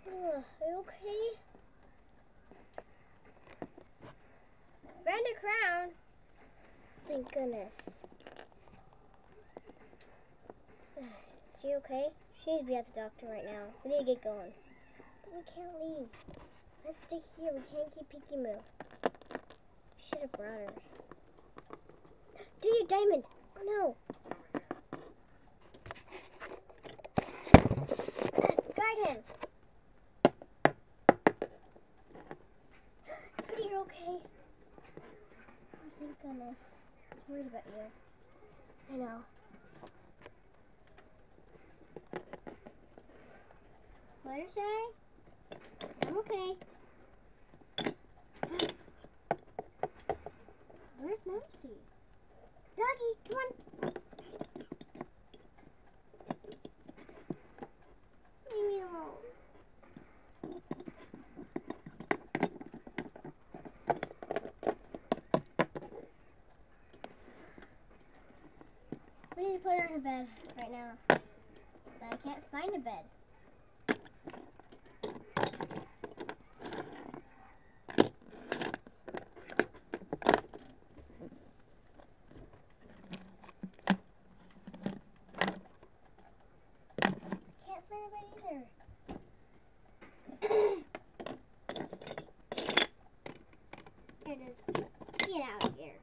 Are you okay? Found a crown. Thank goodness. Is she okay? She needs to be at the doctor right now. We need to get going. But we can't leave. Let's stay here. We can't keep Peeky Moo. Should have brought her. Do your diamond. Oh no. Guide him. Sweetie, you're okay. Oh, thank goodness. I was worried about you. I know. Fluttershy? I'm okay. Where's Mousy? Doggy, come on. Leave me alone. We need to put her in bed right now. But I can't find a bed. Can't find a bed either. Here it is. Get out of here.